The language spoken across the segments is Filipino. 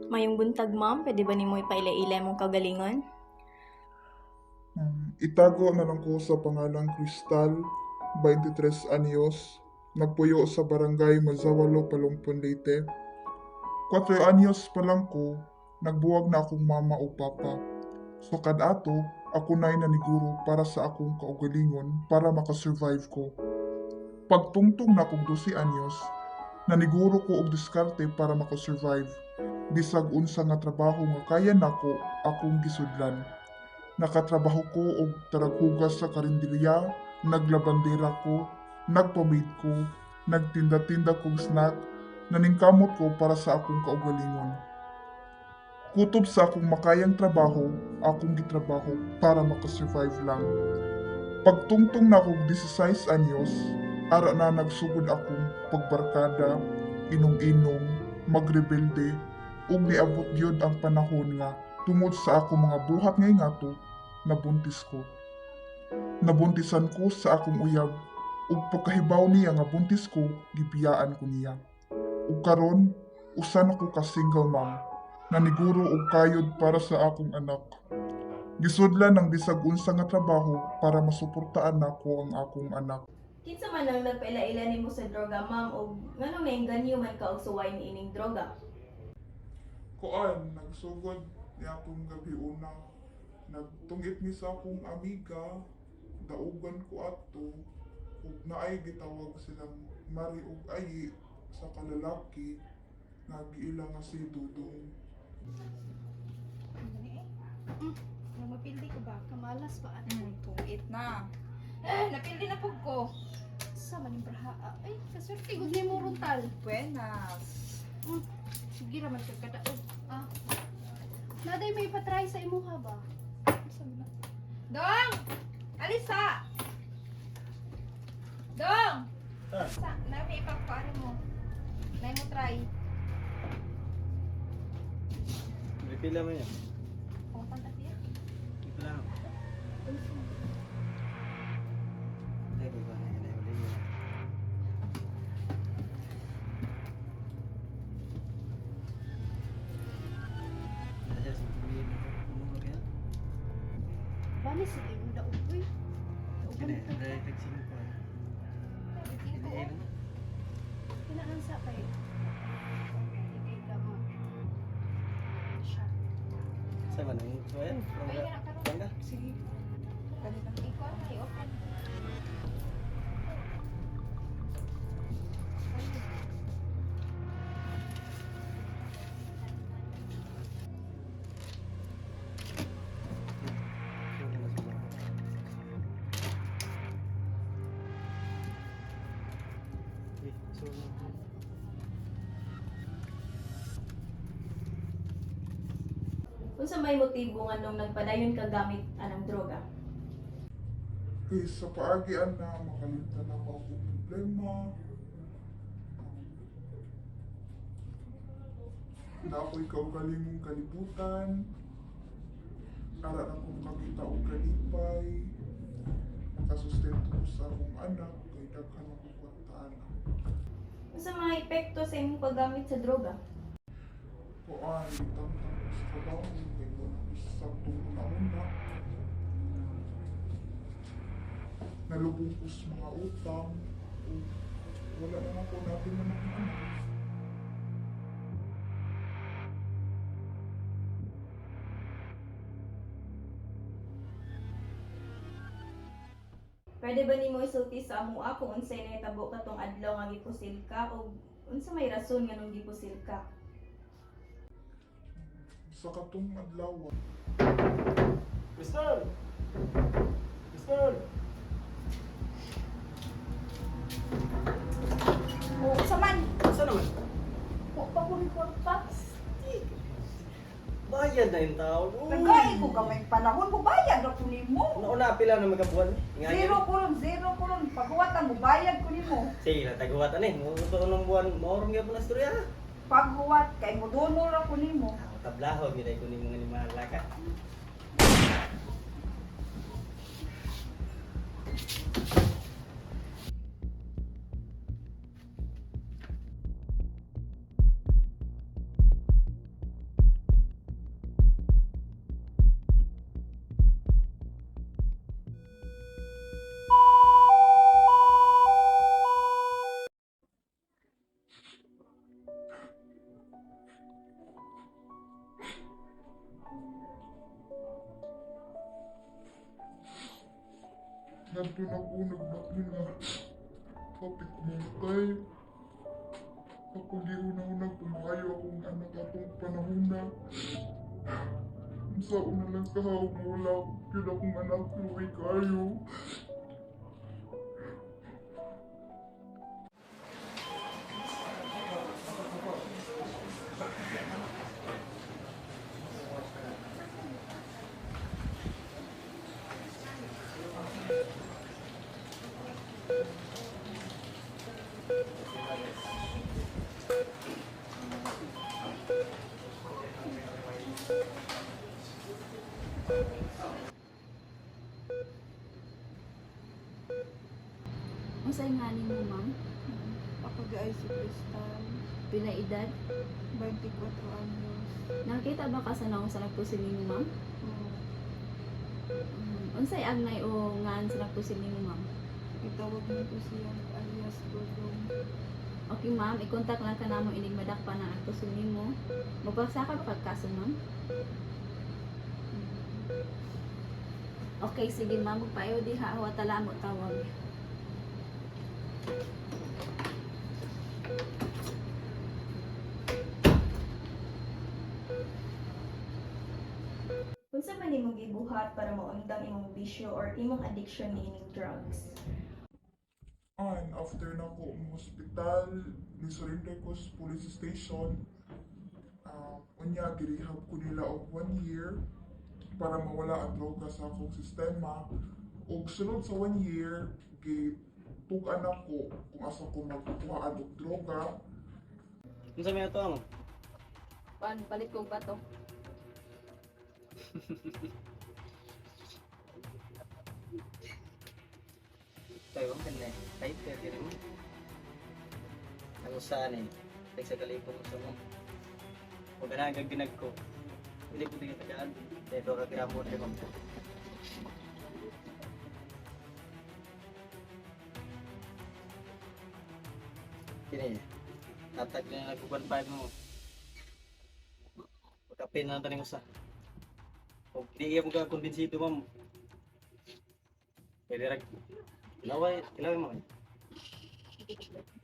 Mayong buntag, ma'am. Pwede ba nimo ipaila-ila mong kagalingon? Itago na lang ko sa pangalang Crystal, 23 anyos, nagpuyo sa barangay Mazawalo, Palumpon, Leyte. 4 anyos pa lang ko, nagbuwag na akong mama o papa. So ato, ako na'y naniguro para sa akong kaugalingon para makasurvive ko. Pagtungtong na akong 12 anyos, naniguro ko og diskarte para makasurvive. Bisag unsa nga trabaho nga kaya nako akong gisudlan. Nakatrabaho ko og taraghugas sa karinderya, naglabandera ko, nagpamaid ko, nagtinda-tinda kong snack, naningkamot ko para sa akong kaugalingon. Kutob sa akong makayang trabaho, akong gitrabaho para makasurvive lang. Pagtungtong na akong 16 anyos, ara na nagsugod akong pagbarkada, inom-inom, magrebelde, ug niabot gyud ang panahon nga tungod sa akong mga buhat ngay ngato, nabuntis ko. Nabuntisan ko sa akong uyab, ug pagkahibaw niya nga buntis ko, gibiyaan ko niya. Ug karon, usan ako ka single mom, naniguro og kayod para sa akong anak. Gisudlan ng bisag unsa nga trabaho para masuportaan nako ang akong anak. Kinsa man ang nagpaila-ila nimo sa droga, ma'am, o nganong nainganyo man ka og suway ni ining droga? Kuan, nagsugod ni akong gabi una. Nagtungit ni sa akong amiga, daugan ko ato, ug naay gitawag silang Mari ug Ayi sa kalalaki, nagiila nga si Dudong. Mapildi ko ba? Kamalas ba? Tuit na. Napildi na po ko. Sa maning braha. Ay, kaswerte gud ni mo runtal. Buenas. Sige raman ka kadaog. Naday may patry sa imuha ba? Dong! Alisa! Dong! Sa, na may ipagpaano mo. Na mo try. May pila mo yan? Kung pantatiya. Ito lang. Ay, ba ba? Ay, wala yun. Nasa sa pili mo kaya? Bani sige mo daog uy. Kaya, dahil tagsin ko. Hindi ay lang. Kinaan sa kay. Ibig ka mo. Siya. Sa man ang suwayan? May hirap ka rin. Bangga? Sige. Ganito. Ikaw ay open. Unsa may motibo nga nung nagpadayon ka gamit anang droga? Kay sa paagian na makalimtan ako akong problema. Na ako'y kaugalingong kalibutan. Ara na kong kakita og kalipay. Makasustento ko sa akong anak. Kay daghan ako kwartaan. Unsa mga epekto sa imong paggamit sa droga? Kuan, itang sa trabaho. Kay wala ko sa una-una. Nalubong ko sa mga utang. Wala na ako natin na akong anak. Pwede ba nimo isulti sa amoa kung unsay nahitabo katong adlaw nga gipusil ka o unsa may rason nga nung gipusil ka? Sa katong adlaw. Crystal! Crystal! Oo, sa man. Saan naman? Kung pa ko report pa. Bayad na yung tao. Nagay ko kamay panahon mo bayad ako nimo. Nauna pila na magabuan. Zero kulon. Paghuwatan mo bayad ko nimo. Sige, nataguwatan eh. Muto ng buwan, maurong yung na istorya. Paghuwat kay mo donor ako nimo. Tablaho, gilay ko ni mga lima laka. Nandito na ko nagbaklin nga. Kapit kumamatay. Ako di una-una pumayo akong anak atong panahon na. Sa una lang kahawag mo wala yun akong anak luwi kayo. Unsay nga nimo, ma'am? Ako gaay si Crystal. Pila edad? 24 anyos. Nakita ba ka sa naong sa nagpusil nimo, ma'am? Oo. Unsay agnay o ngan sa nagpusil nimo, ma'am? Itawag mo ko siya alias Dodong. Okay, ma'am, i-contact lang ka namo inig madakpa na nagpusil nimo. Mabasa ka ba kag kaso, ma'am? Okay, sige, ma'am, magpayo di ha. Wa tala mo tawag. Unsa man imong gibuhat para maundang imong bisyo or imong addiction niining drugs? And after na ko ang hospital, ni-surrender ko sa police station. Unya, girehab ko nila og 1 year para mawala ang droga sa akong sistema. Og sunod sa 1 year, gitugan ako kung asa ko magkuhaan og droga. Unsa may ato mo? Palit kong bato. Tayo ang kanila. Kahit kaya din mo. Ang usahan eh. Kahit sa kalipong gusto mo. Huwag ka na hanggang ginag ko. Hindi ko tingin tagaan. Dahil doon ka ginamon kay ma'am. Kini. Natag na nagkuban pa mo. Pagkapin na taning usa. Kung hindi ka mga kumbinsido ma'am. Pwede rag. Ilaway mo.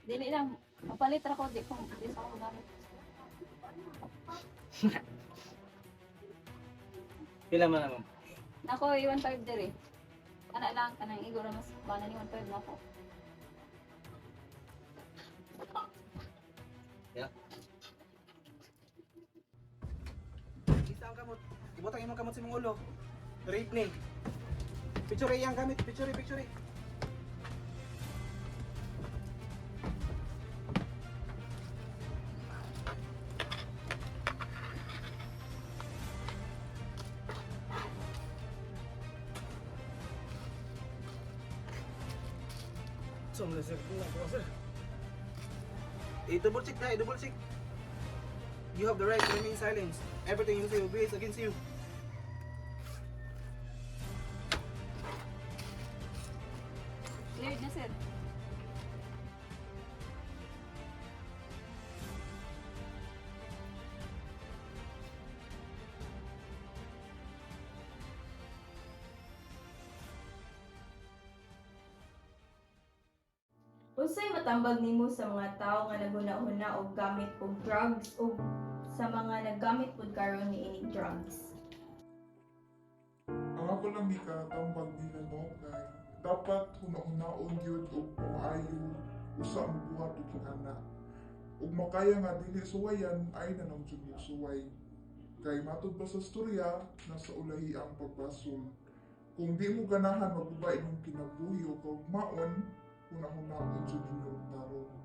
Dili lang, mapalit ra ko di ko sa akong gamit. Pila man ma'am. Nako, 1.5 diri. Ana lang kanang igor mas bana ni 1.5 nako. Ya. Isa ang kamot. Ibutang imong kamot sa imong ulo. Rape ni. Picture iyang gamit. Picture. Sumla sir ko sir. Double check. You have the right to remain silent. Everything you say will be used against you. Cleared na sir. Unsay matambag nimo sa mga tawo nga naguna-una og gamit og drugs o sa mga naggamit pud karon niining drugs? Ang ako lang ni katambag nila no, kay dapat huna-hunaon yun o maayo usa ang buhat o kinana. Ug makaya nga dili suwayan ay nanang jud mo suway. Kay matud ba sa storya, nasa ulahi ang pagbasol. Kung di mo ganahan magubay imong kinabuhi o kaugmaon, huna-hunaon jud inyong tarong.